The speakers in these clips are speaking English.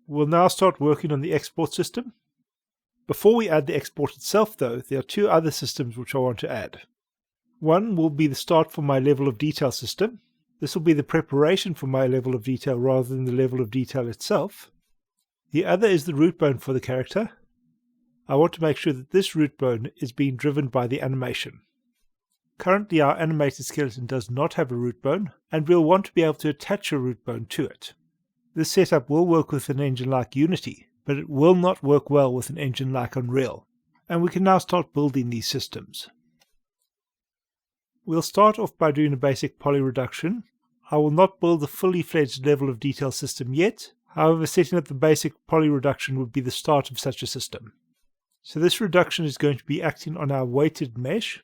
We'll now start working on the export system. Before we add the export itself though, there are two other systems which I want to add. One will be the start for my level of detail system. This will be the preparation for my level of detail rather than the level of detail itself. The other is the root bone for the character. I want to make sure that this root bone is being driven by the animation. Currently our animated skeleton does not have a root bone, and we'll want to be able to attach a root bone to it. This setup will work with an engine like Unity, but it will not work well with an engine like Unreal. And we can now start building these systems. We'll start off by doing a basic poly reduction. I will not build a fully fledged level of detail system yet, however setting up the basic poly reduction would be the start of such a system. So this reduction is going to be acting on our weighted mesh.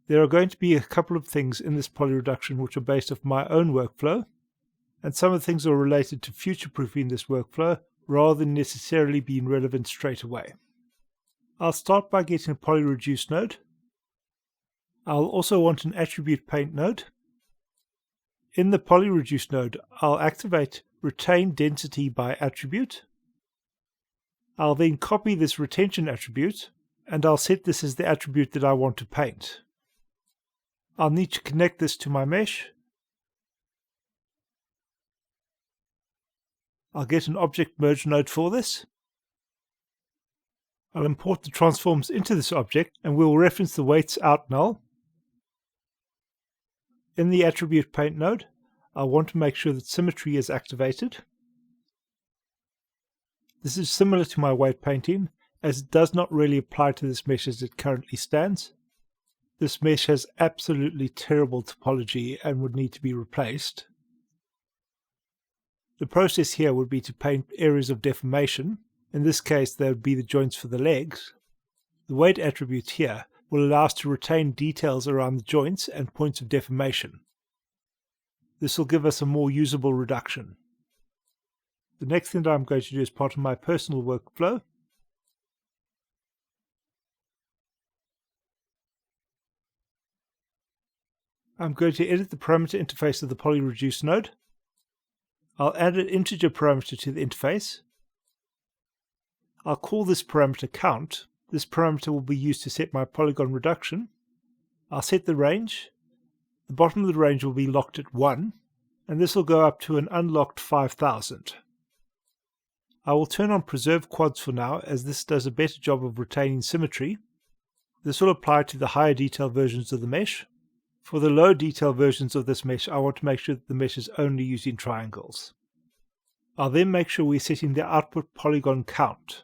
There are going to be a couple of things in this poly reduction which are based off my own workflow, and some of the things are related to future-proofing this workflow rather than necessarily being relevant straight away. I'll start by getting a poly reduce node. I'll also want an attribute paint node. In the poly reduce node, I'll activate retain density by attribute. I'll then copy this retention attribute, and I'll set this as the attribute that I want to paint. I'll need to connect this to my mesh. I'll get an object merge node for this. I'll import the transforms into this object and we'll reference the weights out null. In the attribute paint node, I'll want to make sure that symmetry is activated. This is similar to my weight painting, as it does not really apply to this mesh as it currently stands. This mesh has absolutely terrible topology and would need to be replaced. The process here would be to paint areas of deformation. In this case, they would be the joints for the legs. The weight attribute here will allow us to retain details around the joints and points of deformation. This will give us a more usable reduction. The next thing that I'm going to do as part of my personal workflow I'm going to edit the parameter interface of the poly reduce node. I'll add an integer parameter to the interface. I'll call this parameter count. This parameter will be used to set my polygon reduction. I'll set the range. The bottom of the range will be locked at 1, and this will go up to an unlocked 5000. I will turn on preserve quads for now, as this does a better job of retaining symmetry. This will apply to the higher detail versions of the mesh. For the low detail versions of this mesh, I want to make sure that the mesh is only using triangles. I'll then make sure we're setting the output polygon count.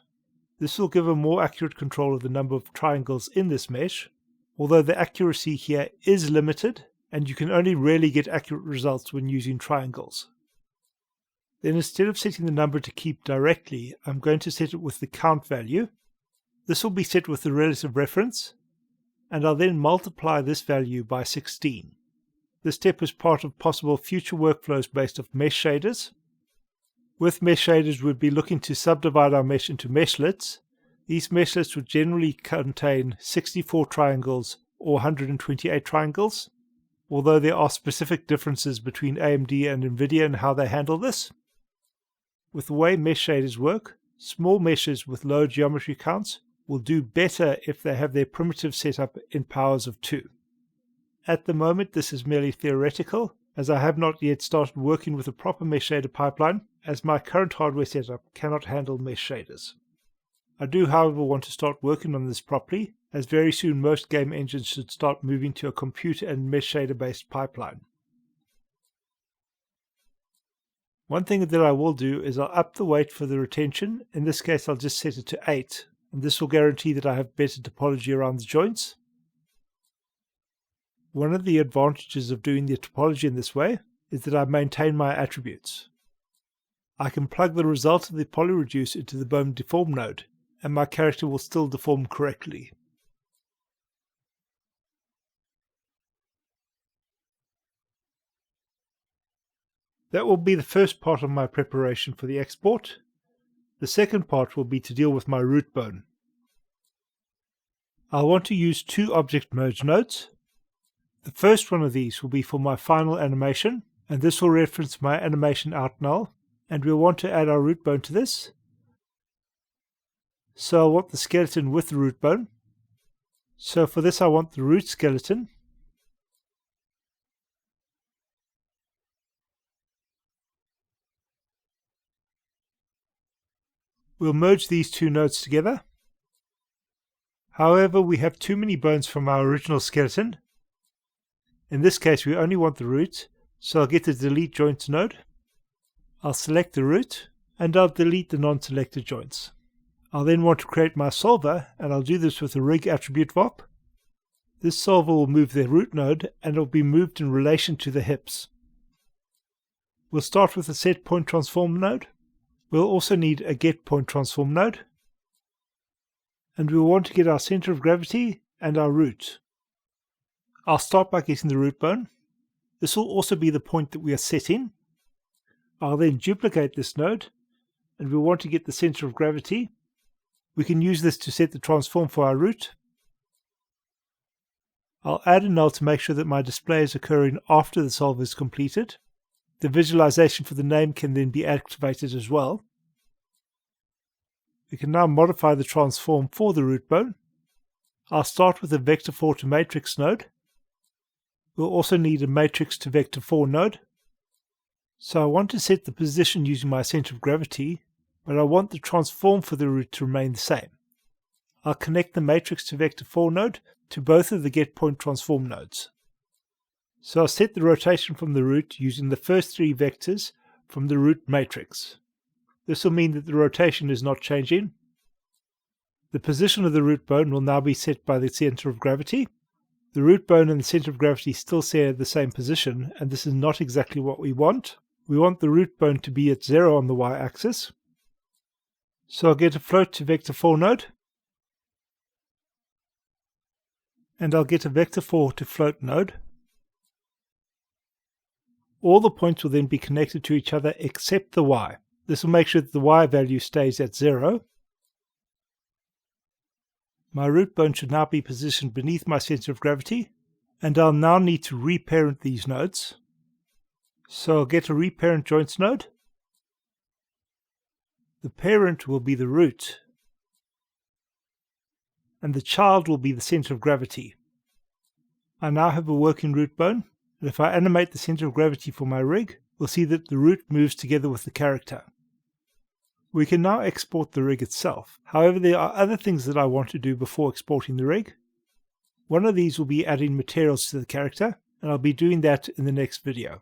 This will give a more accurate control of the number of triangles in this mesh, although the accuracy here is limited, and you can only really get accurate results when using triangles. Then instead of setting the number to keep directly, I'm going to set it with the count value. This will be set with the relative reference, and I'll then multiply this value by 16. This step is part of possible future workflows based off mesh shaders. With mesh shaders, we'd be looking to subdivide our mesh into meshlets. These meshlets would generally contain 64 triangles or 128 triangles, although there are specific differences between AMD and NVIDIA in how they handle this. With the way mesh shaders work, small meshes with low geometry counts will do better if they have their primitive set up in powers of 2. At the moment this is merely theoretical, as I have not yet started working with a proper mesh shader pipeline, as my current hardware setup cannot handle mesh shaders. I do however want to start working on this properly, as very soon most game engines should start moving to a computer and mesh shader based pipeline. One thing that I will do is I'll up the weight for the retention. In this case I'll just set it to 8. And this will guarantee that I have better topology around the joints. One of the advantages of doing the topology in this way is that I maintain my attributes. I can plug the result of the poly reduce into the bone deform node, and my character will still deform correctly. That will be the first part of my preparation for the export. The second part will be to deal with my root bone. I'll want to use two object merge nodes. The first one of these will be for my final animation, and this will reference my animation out null, and we'll want to add our root bone to this. So I want the skeleton with the root bone. So for this I want the root skeleton. We'll merge these two nodes together. However, we have too many bones from our original skeleton. In this case we only want the root, so I'll get the delete joints node. I'll select the root and I'll delete the non-selected joints. I'll then want to create my solver, and I'll do this with the rig attribute VOP. This solver will move the root node and it will be moved in relation to the hips. We'll start with the set point transform node. We'll also need a get point transform node. And we'll want to get our center of gravity and our root. I'll start by getting the root bone. This will also be the point that we are setting. I'll then duplicate this node, and we'll want to get the center of gravity. We can use this to set the transform for our root. I'll add a null to make sure that my display is occurring after the solver is completed. The visualization for the name can then be activated as well. We can now modify the transform for the root bone. I'll start with a vector 4 to matrix node. We'll also need a matrix to vector 4 node. So I want to set the position using my center of gravity, but I want the transform for the root to remain the same. I'll connect the matrix to vector 4 node to both of the get point transform nodes. So I'll set the rotation from the root using the first three vectors from the root matrix. This will mean that the rotation is not changing. The position of the root bone will now be set by the center of gravity. The root bone and the center of gravity still share the same position, and this is not exactly what we want. We want the root bone to be at 0 on the y-axis. So I'll get a float to vector 4 node. And I'll get a vector 4 to float node. All the points will then be connected to each other except the y. This will make sure that the y value stays at 0. My root bone should now be positioned beneath my center of gravity, and I'll now need to reparent these nodes. So I'll get a reparent joints node. The parent will be the root, and the child will be the center of gravity. I now have a working root bone, and if I animate the center of gravity for my rig, we'll see that the root moves together with the character. We can now export the rig itself. However, there are other things that I want to do before exporting the rig. One of these will be adding materials to the character, and I'll be doing that in the next video.